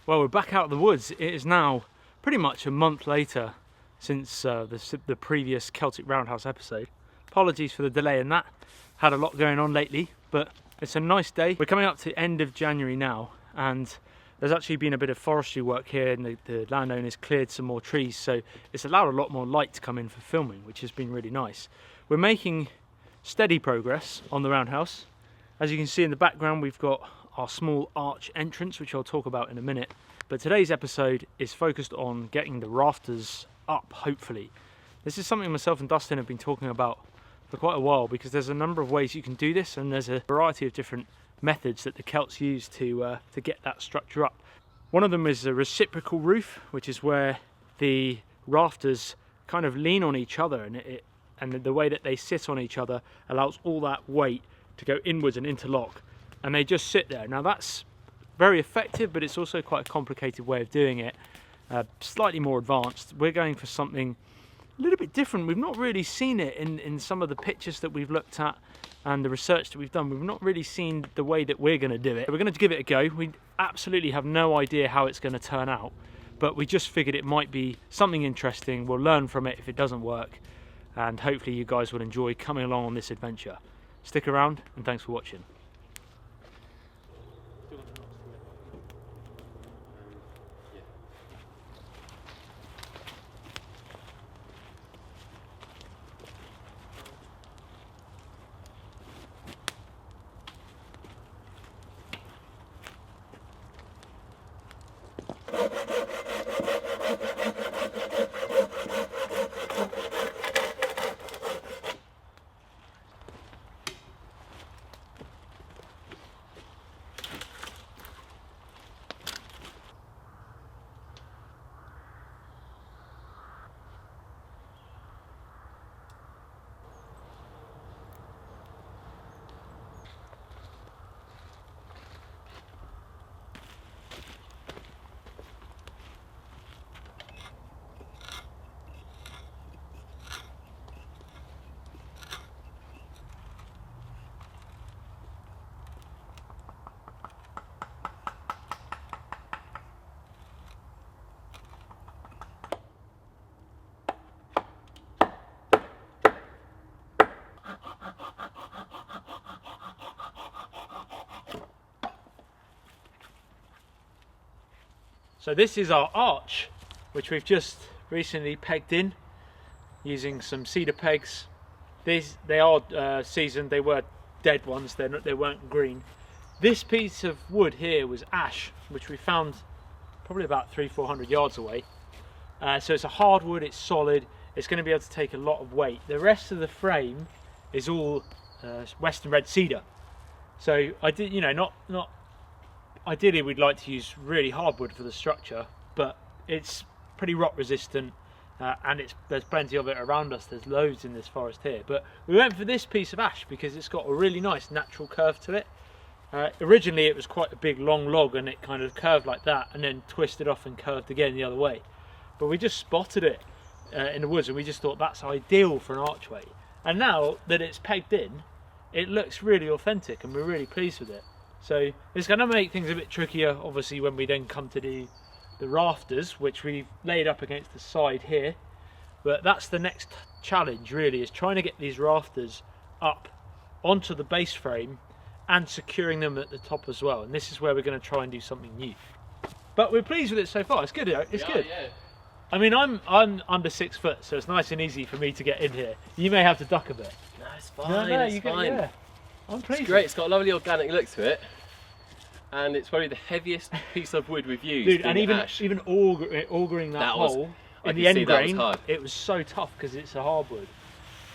Well, we're back out of the woods. It is now pretty much a month later since the previous Celtic Roundhouse episode. Apologies for the delay in that. Had a lot going on lately, but it's a nice day. We're coming up to end of January now, and there's actually been a bit of forestry work here, and the landowners cleared some more trees, so it's allowed a lot more light to come in for filming, which has been really nice. We're making steady progress on the Roundhouse. As you can see in the background, we've got our small arch entrance, which I'll talk about in a minute. But today's episode is focused on getting the rafters up, hopefully. This is something myself and Dustin have been talking about for quite a while, because there's a number of ways you can do this, and there's a variety of different methods that the Celts use to get that structure up. One of them is a reciprocal roof, which is where the rafters kind of lean on each other, and the way that they sit on each other allows all that weight to go inwards and interlock, and they just sit there. Now that's very effective, but it's also quite a complicated way of doing it, slightly more advanced. We're going for something a little bit different. We've not really seen it in some of the pictures that we've looked at and the research that we've done. We've not really seen the way that we're going to do it. We're going to give it a go. We absolutely have no idea how it's going to turn out, but we just figured it might be something interesting. We'll learn from it if it doesn't work, and hopefully you guys will enjoy coming along on this adventure. Stick around, and thanks for watching. So this is our arch, which we've just recently pegged in using some cedar pegs. They are seasoned. They were dead ones. They weren't green. This piece of wood here was ash, which we found probably about 300-400 yards away. So it's a hardwood. It's solid. It's going to be able to take a lot of weight. The rest of the frame is all Western red cedar. So I did, not. Ideally, we'd like to use really hardwood for the structure, but it's pretty rot resistant, and there's plenty of it around us. There's loads in this forest here, but we went for this piece of ash because it's got a really nice natural curve to it. Originally, it was quite a big long log, and it kind of curved like that, and then twisted off and curved again the other way. But we just spotted it in the woods, and we just thought that's ideal for an archway. And now that it's pegged in, it looks really authentic, and we're really pleased with it. So it's going to make things a bit trickier, obviously, when we then come to do the rafters, which we've laid up against the side here. But that's the next challenge, really, is trying to get these rafters up onto the base frame and securing them at the top as well. And this is where we're going to try and do something new. But we're pleased with it so far. It's good. It's good. Yeah. I mean, I'm under 6 foot, so it's nice and easy for me to get in here. You may have to duck a bit. No, it's fine. It's fine. Yeah. I'm pleased. It's great. It's got a lovely organic look to it, and it's probably the heaviest piece of wood we've used. Dude, and even augering that hole in the end grain, it was so tough because it's a hardwood.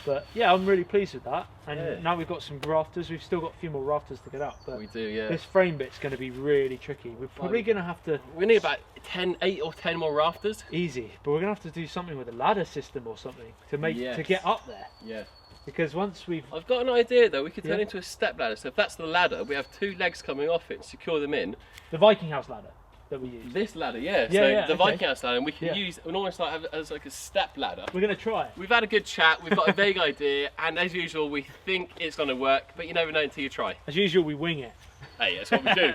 But yeah, I'm really pleased with that. And now we've got some rafters. We've still got a few more rafters to get up. But we do, yeah. This frame bit's going to be really tricky. We're probably going to have to. We need about 8 or 10 more rafters. Easy, but we're going to have to do something with a ladder system or something to get up there. Yeah. Because once I've got an idea though. We could turn it into a step ladder. So if that's the ladder, we have 2 legs coming off it, secure them in. The Viking house ladder that we use. This ladder, so the Viking house ladder, and we can use and almost like have it as like a step ladder. We're gonna try it. We've had a good chat. We've got a vague idea, and as usual, we think it's gonna work, but you never know until you try. As usual, we wing it. Hey, that's what we do.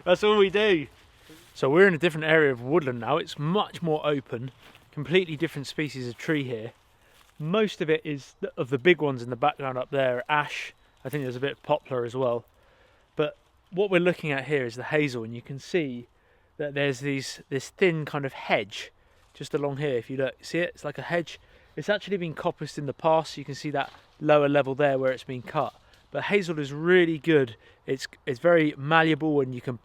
That's all we do. So we're in a different area of woodland now. It's much more open, completely different species of tree here. Most of it is of the big ones in the background up there, ash. I think there's a bit of poplar as well. But what we're looking at here is the hazel, and you can see that there's this thin kind of hedge just along here. If you look, see it? It's like a hedge. It's actually been coppiced in the past. You can see that lower level there where it's been cut. But hazel is really good. It's very malleable, and you can,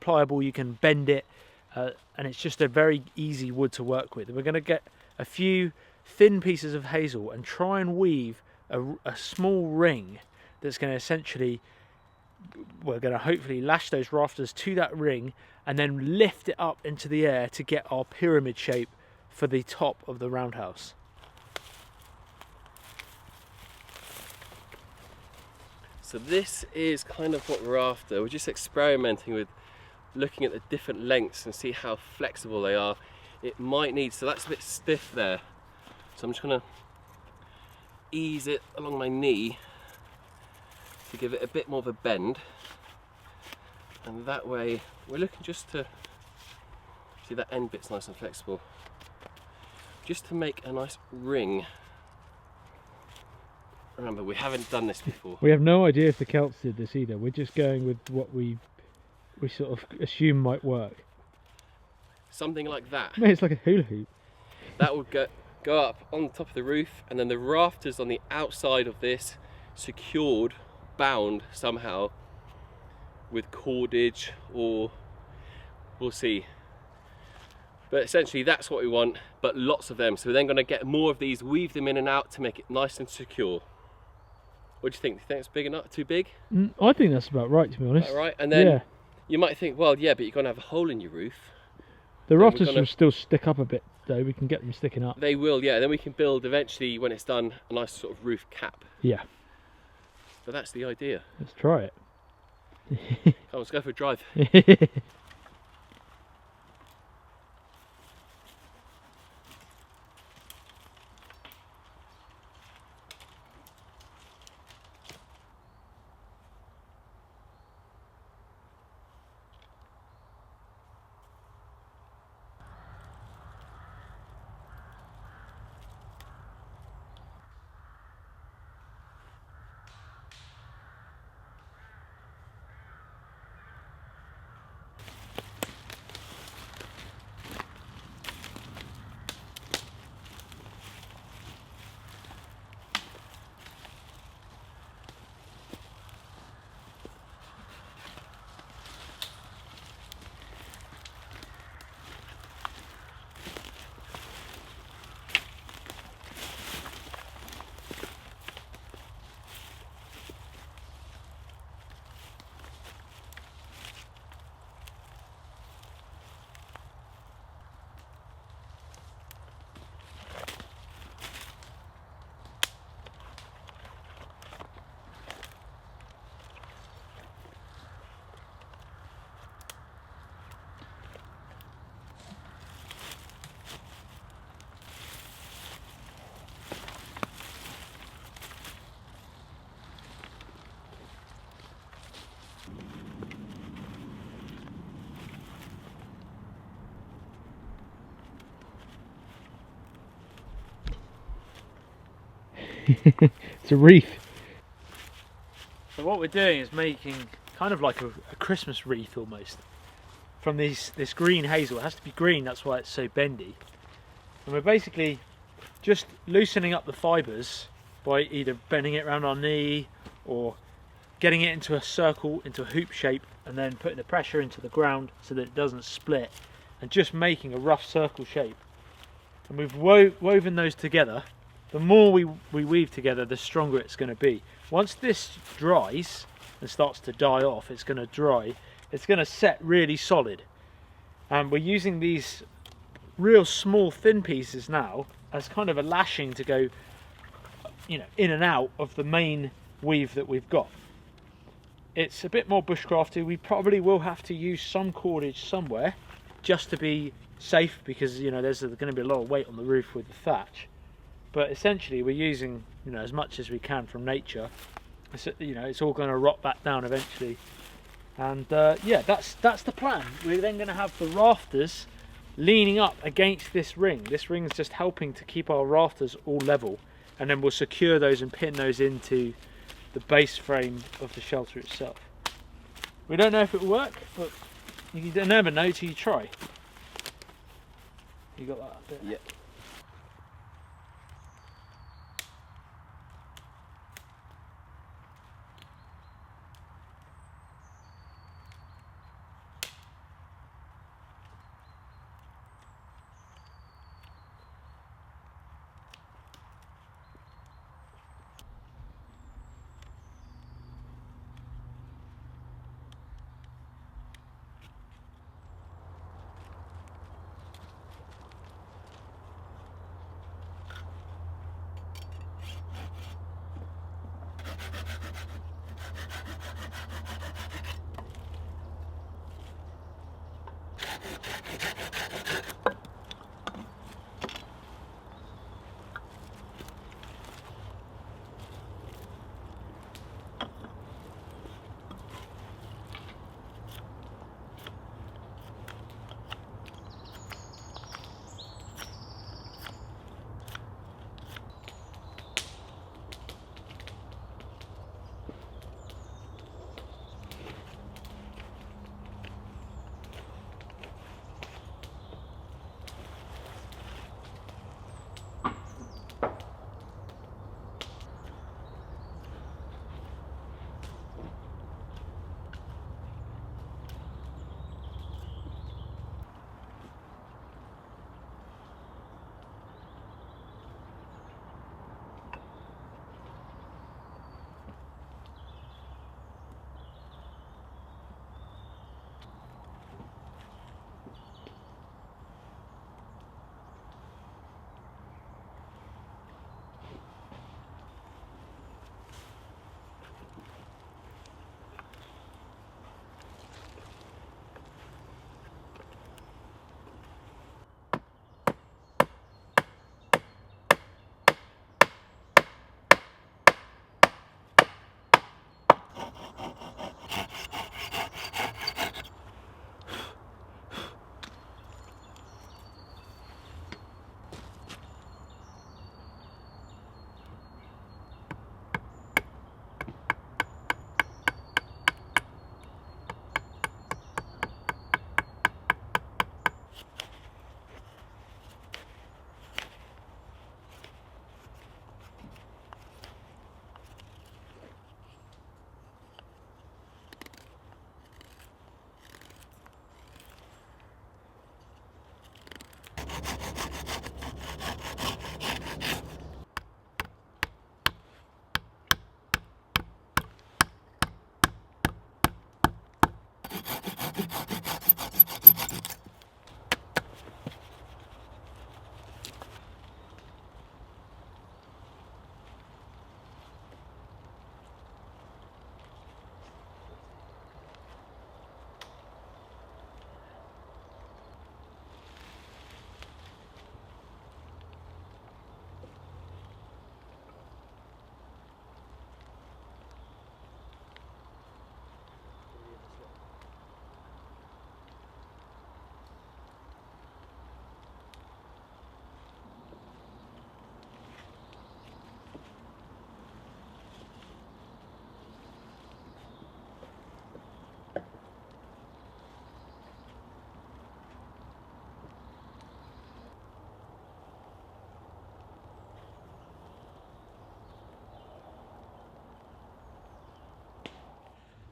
pliable. You can bend it, and it's just a very easy wood to work with. And we're going to get a few thin pieces of hazel and try and weave a small ring that's going to essentially, we're going to hopefully lash those rafters to that ring and then lift it up into the air to get our pyramid shape for the top of the roundhouse. So this is kind of what we're after. We're just experimenting with looking at the different lengths and see how flexible they are. It might need, so that's a bit stiff there. So I'm just going to ease it along my knee to give it a bit more of a bend. And that way, we're looking just to, see that end bit's nice and flexible. Just to make a nice ring. Remember, we haven't done this before. We have no idea if the Celts did this either. We're just going with what we sort of assume might work. Something like that. Mate, it's like a hula hoop. That would go up on the top of the roof, and then the rafters on the outside of this secured, bound somehow with cordage, or we'll see. But essentially that's what we want, but lots of them. So we're then going to get more of these, weave them in and out to make it nice and secure. What do you think? Do you think it's big enough? Too big? I think that's about right, to be honest. About right. And then you might think, well, yeah, but you're going to have a hole in your roof. The rafters will still stick up a bit, though. We can get them sticking up. They will, yeah. Then we can build eventually, when it's done, a nice sort of roof cap. Yeah. So that's the idea. Let's try it. Come on, let's go for a drive. It's a wreath. So what we're doing is making kind of like a Christmas wreath almost. From this green hazel. It has to be green, that's why it's so bendy. And we're basically just loosening up the fibres by either bending it around our knee or getting it into a circle, into a hoop shape, and then putting the pressure into the ground so that it doesn't split, and just making a rough circle shape. And we've woven those together. The more we weave together, the stronger it's going to be. Once this dries and starts to die off, it's going to dry. It's going to set really solid. And we're using these real small thin pieces now as kind of a lashing to go, in and out of the main weave that we've got. It's a bit more bushcrafty. We probably will have to use some cordage somewhere just to be safe, because there's going to be a lot of weight on the roof with the thatch. But essentially we're using as much as we can from nature. It's all going to rot back down eventually, And yeah, that's the plan. We're then going to have the rafters leaning up against this ring. This ring is just helping to keep our rafters all level, and then we'll secure those and pin those into the base frame of the shelter itself. We don't know if it will work, but you never know till you try. You got that bit? Yeah.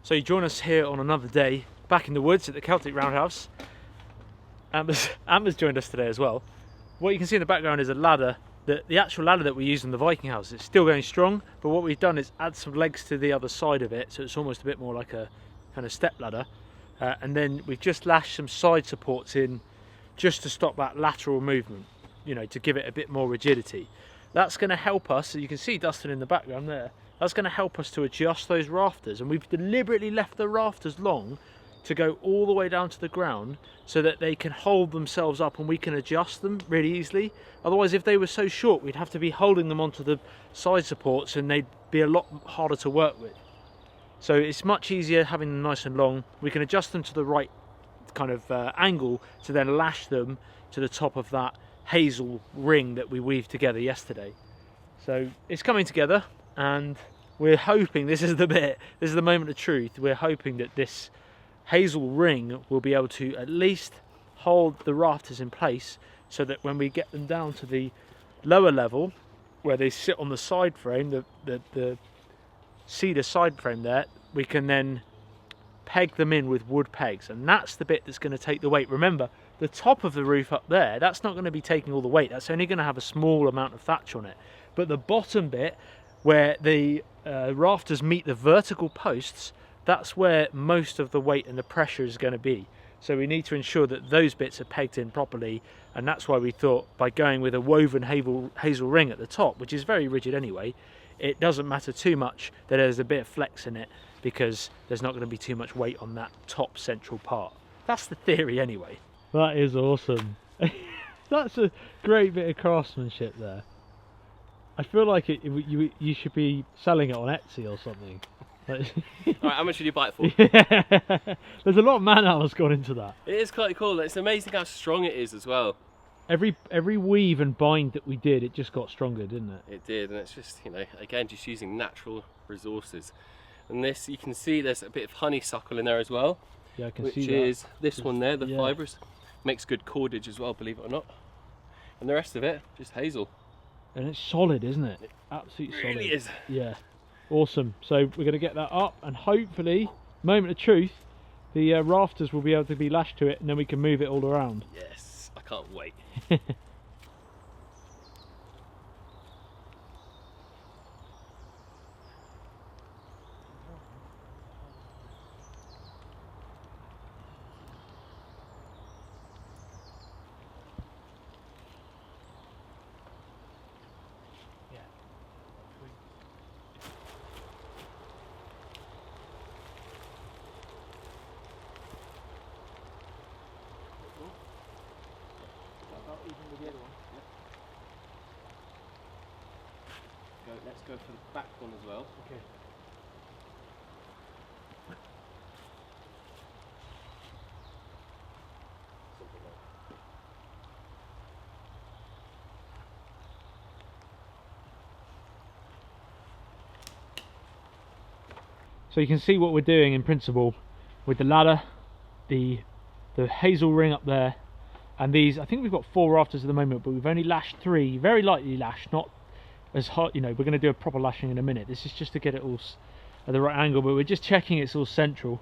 So you join us here on another day, back in the woods at the Celtic Roundhouse. Amber's joined us today as well. What you can see in the background is a ladder, the actual ladder that we used in the Viking house. It's still going strong, but what we've done is add some legs to the other side of it, so it's almost a bit more like a kind of step ladder. And then we've just lashed some side supports in just to stop that lateral movement, you know, to give it a bit more rigidity. That's going to help us, so you can see Dustin in the background there, that's going to help us to adjust those rafters. And we've deliberately left the rafters long to go all the way down to the ground so that they can hold themselves up and we can adjust them really easily. Otherwise, if they were so short, we'd have to be holding them onto the side supports and they'd be a lot harder to work with. So it's much easier having them nice and long. We can adjust them to the right kind of angle to then lash them to the top of that hazel ring that we weaved together yesterday. So it's coming together, and we're hoping, this is the moment of truth, we're hoping that this hazel ring will be able to at least hold the rafters in place, so that when we get them down to the lower level where they sit on the side frame, the cedar side frame there, we can then peg them in with wood pegs, and that's the bit that's going to take the weight. Remember, the top of the roof up there, that's not going to be taking all the weight, that's only going to have a small amount of thatch on it, but the bottom bit where the rafters meet the vertical posts, that's where most of the weight and the pressure is going to be. So we need to ensure that those bits are pegged in properly, and that's why we thought by going with a woven hazel ring at the top, which is very rigid anyway, it doesn't matter too much that there's a bit of flex in it, because there's not going to be too much weight on that top central part. That's the theory anyway. That is awesome. That's a great bit of craftsmanship there. I feel like you should be selling it on Etsy or something. Alright, how much did you buy it for? Yeah. There's a lot of man hours gone into that. It is quite cool. It's amazing how strong it is as well. Every weave and bind that we did, it just got stronger, didn't it? It did, and it's just, you know, again, just using natural resources. And this, you can see there's a bit of honeysuckle in there as well. Yeah, I can which see that. is this one there, the yeah. fibres. Makes good cordage as well, believe it or not. And the rest of it, just hazel. And it's solid, isn't it? Absolutely It solid. really is. Yeah. Awesome. So we're going to get that up, and hopefully, moment of truth, the rafters will be able to be lashed to it, and then we can move it all around. Yes, I can't wait. Let's go for the back one as well. Okay. So you can see what we're doing in principle with the ladder, the hazel ring up there, and these. I think we've got 4 rafters at the moment, but we've only lashed 3, very lightly lashed, not as hot. You know, we're going to do a proper lashing in a minute. This is just to get it all at the right angle, but we're just checking it's all central,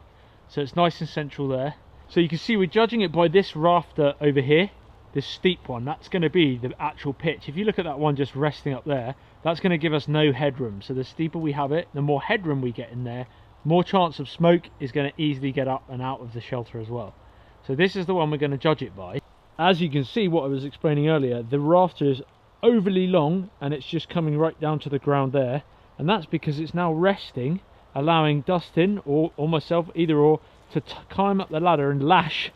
so it's nice and central there. So you can see we're judging it by this rafter over here, this steep one. That's going to be the actual pitch. If you look at that one just resting up there, that's going to give us no headroom. So the steeper we have it, the more headroom we get in there, more chance of smoke is going to easily get up and out of the shelter as well. So this is the one we're going to judge it by. As you can see, what I was explaining earlier, the rafter is overly long and it's just coming right down to the ground there, and that's because it's now resting, allowing Dustin or myself, either or, to climb up the ladder and lash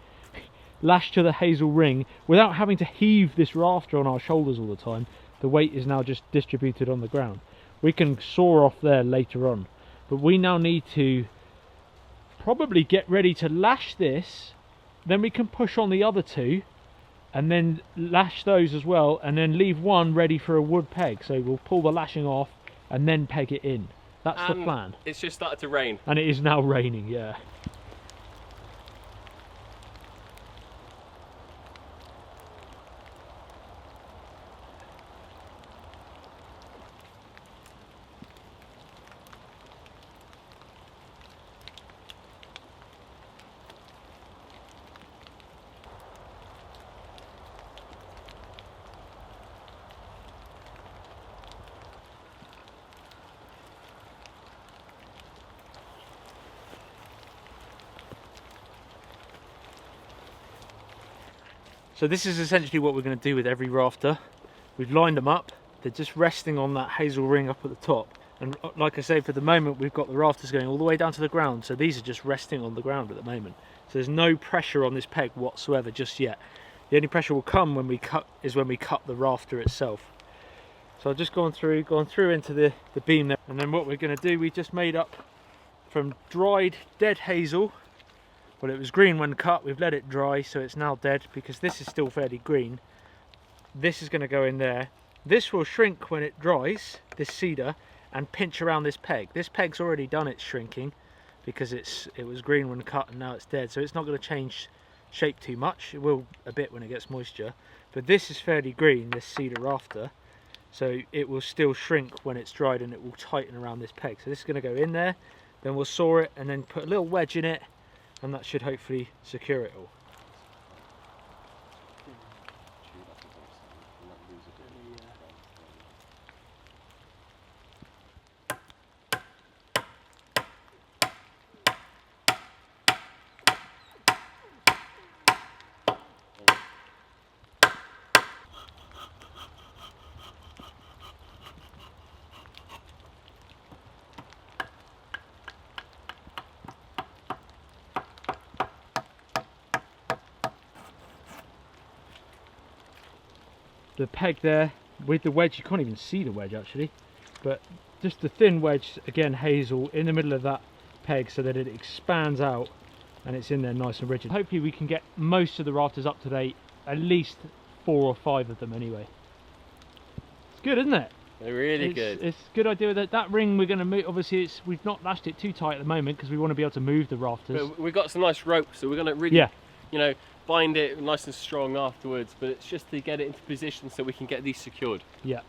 to the hazel ring without having to heave this rafter on our shoulders all the time. The weight is now just distributed on the ground. We can soar off there later on, but we now need to probably get ready to lash this, then we can push on the other 2 and then lash those as well, and then leave one ready for a wood peg. So we'll pull the lashing off and then peg it in. That's the plan. It's just started to rain. And it is now raining, yeah. So this is essentially what we're going to do with every rafter. We've lined them up, they're just resting on that hazel ring up at the top, and like I say, for the moment we've got the rafters going all the way down to the ground, so these are just resting on the ground at the moment. So there's no pressure on this peg whatsoever just yet. The only pressure will come when we cut the rafter itself. So I've just gone through into the beam there, and then what we're going to do, we just made up from dried dead hazel. Well, it was green when cut, we've let it dry, so it's now dead because this is still fairly green. This is going to go in there. This will shrink when it dries, this cedar, and pinch around this peg. This peg's already done its shrinking because it was green when cut and now it's dead, so it's not going to change shape too much. It will a bit when it gets moisture, but this is fairly green, this cedar rafter, so it will still shrink when it's dried and it will tighten around this peg. So this is going to go in there, then we'll saw it and then put a little wedge in it, and that should hopefully secure it all. The peg there with the wedge, you can't even see the wedge actually, but just the thin wedge, again hazel, in the middle of that peg so that it expands out and it's in there nice and rigid. Hopefully we can get most of the rafters up to date, at least 4 or 5 of them anyway. It's good, isn't it? They're really good. It's a good idea. That ring we're going to move, obviously we've not lashed it too tight at the moment because we want to be able to move the rafters. But we've got some nice rope, so we're going to really, you know, bind it nice and strong afterwards, but it's just to get it into position so we can get these secured. Yeah.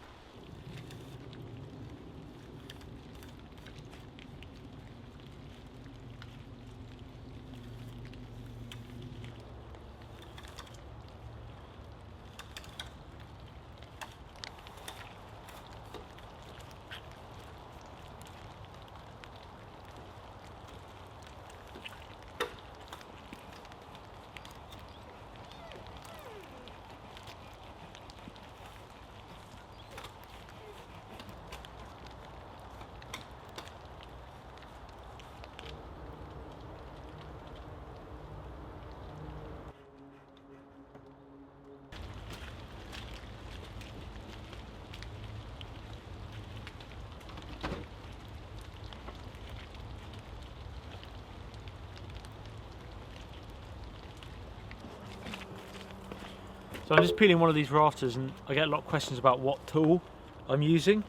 So I'm just peeling one of these rafters and I get a lot of questions about what tool I'm using.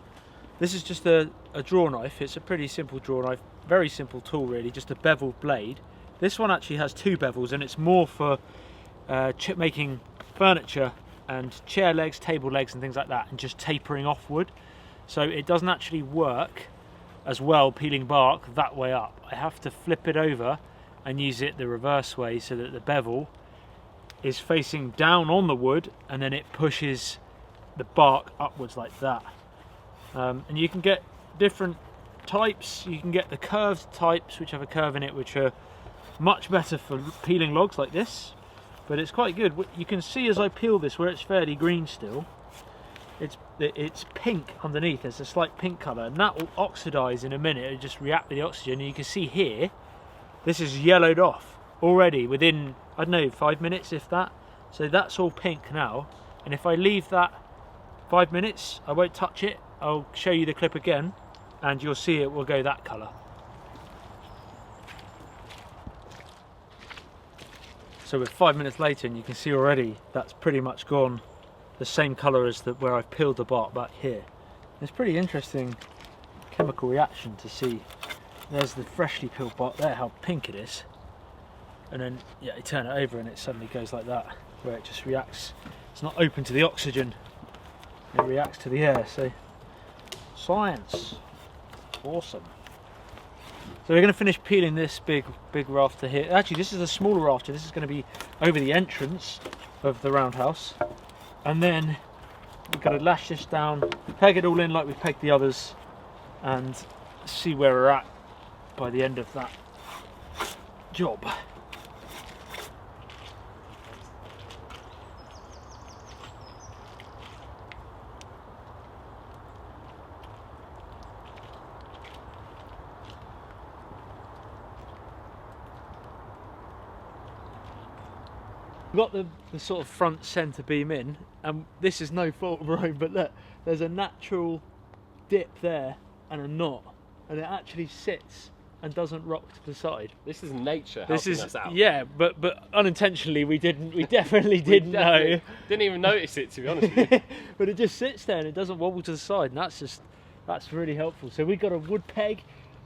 This is just a draw knife. It's a pretty simple draw knife, very simple tool really, just a beveled blade. This one actually has 2 bevels and it's more for making furniture and chair legs, table legs and things like that, and just tapering off wood. So it doesn't actually work as well peeling bark that way up. I have to flip it over and use it the reverse way so that the bevel is facing down on the wood and then it pushes the bark upwards like that. And you can get different types. You can get the curved types which have a curve in it, which are much better for peeling logs like this, but it's quite good. You can see as I peel this where it's fairly green still, it's pink underneath. There's a slight pink colour and that will oxidize in a minute. It'll just react with the oxygen, and you can see here this is yellowed off already within, I don't know, 5 minutes if that. So that's all pink now, and if I leave that 5 minutes, I won't touch it, I'll show you the clip again and you'll see it will go that colour. So we're 5 minutes later and you can see already that's pretty much gone the same colour as where I've peeled the bark back here. It's pretty interesting chemical reaction to see. There's the freshly peeled bark there, how pink it is. And then you turn it over and it suddenly goes like that, where it just reacts. It's not open to the oxygen, it reacts to the air. So science, awesome. So we're going to finish peeling this big rafter here. Actually this is a smaller rafter. This is going to be over the entrance of the roundhouse, and then we've got to lash this down, peg it all in like we pegged the others, and see where we're at by the end of that job. We've got the sort of front centre beam in, and this is no fault of our own, but look, there's a natural dip there and a knot, and it actually sits and doesn't rock to the side. This is nature This helping is us out. yeah, but unintentionally we definitely didn't know. Didn't even notice it, to be honest with you. But it just sits there and it doesn't wobble to the side, and that's really helpful. So we've got a wood peg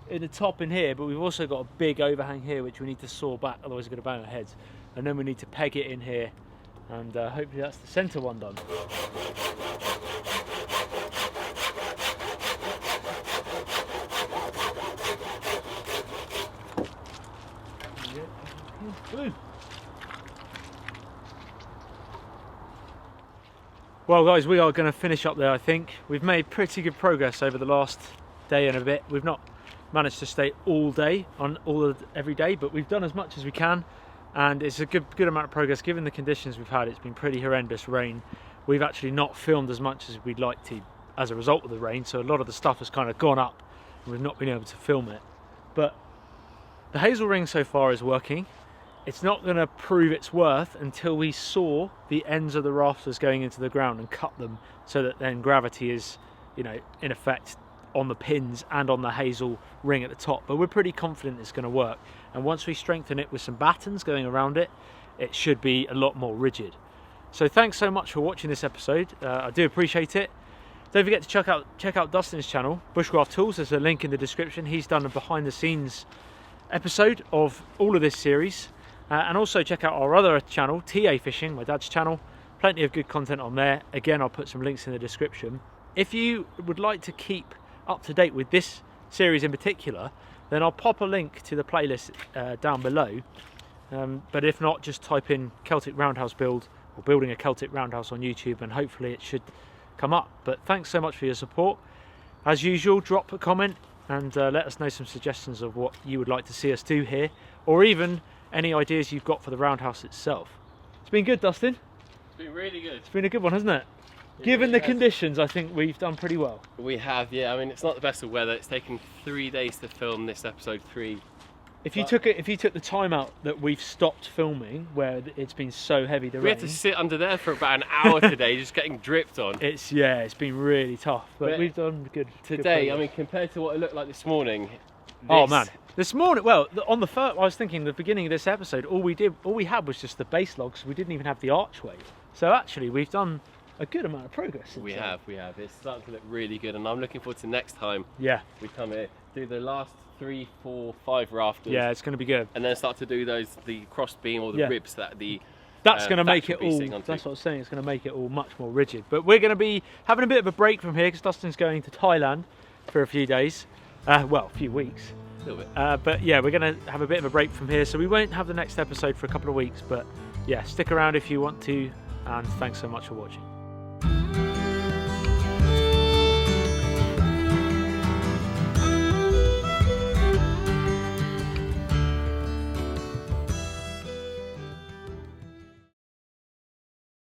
in the top in here, but we've also got a big overhang here which we need to saw back, otherwise we're going to bang our heads. And then we need to peg it in here, and hopefully that's the centre one done. Well guys, we are going to finish up there. I think we've made pretty good progress over the last day and a bit. We've not managed to stay all day on every day, but we've done as much as we can, and it's a good amount of progress given the conditions we've had. It's been pretty horrendous rain. We've actually not filmed as much as we'd like to as a result of the rain, so a lot of the stuff has kind of gone up and we've not been able to film it. But the hazel ring so far is working. It's not going to prove its worth until we saw the ends of the rafters going into the ground and cut them, so that then gravity is, you know, in effect on the pins and on the hazel ring at the top. But we're pretty confident it's going to work, and once we strengthen it with some battens going around it, it should be a lot more rigid. So thanks so much for watching this episode. I do appreciate it. Don't forget to check out Dustin's channel, Bushcraft Tools. There's a link in the description. He's done a behind the scenes episode of all of this series. And also check out our other channel, TA Fishing, my dad's channel. Plenty of good content on there. Again, I'll put some links in the description. If you would like to keep up to date with this series in particular, then I'll pop a link to the playlist down below. But if not, just type in Celtic Roundhouse build or building a Celtic Roundhouse on YouTube, and hopefully it should come up. But thanks so much for your support. As usual, drop a comment and let us know some suggestions of what you would like to see us do here, or even any ideas you've got for the roundhouse itself. It's been good, Dustin. It's been really good. It's been a good one, hasn't it? Given the conditions, I think we've done pretty well. We have, yeah. I mean, it's not the best of weather. It's taken 3 days to film this episode 3. If you took the time out that we've stopped filming, where it's been so heavy the rain, we had to sit under there for about an hour today, just getting dripped on. It's been really tough, but we've done good today. good I mean, compared to what it looked like this morning. Oh man, this morning. Well, on the first, I was thinking the beginning of this episode, all we had was just the base logs. We didn't even have the archway. So actually, we've done a good amount of progress. We have. It's starting to look really good, and I'm looking forward to next time. Yeah. We come here, do the last 3, 4, 5 rafters. Yeah, it's going to be good. And then start to do the cross beam or the ribs that the. That's going to make it all. That's what I was saying. It's going to make it all much more rigid. But we're going to be having a bit of a break from here because Dustin's going to Thailand for a few days. Well, a few weeks. A little bit. But yeah, we're going to have a bit of a break from here, so we won't have the next episode for a couple of weeks. But yeah, stick around if you want to, and thanks so much for watching.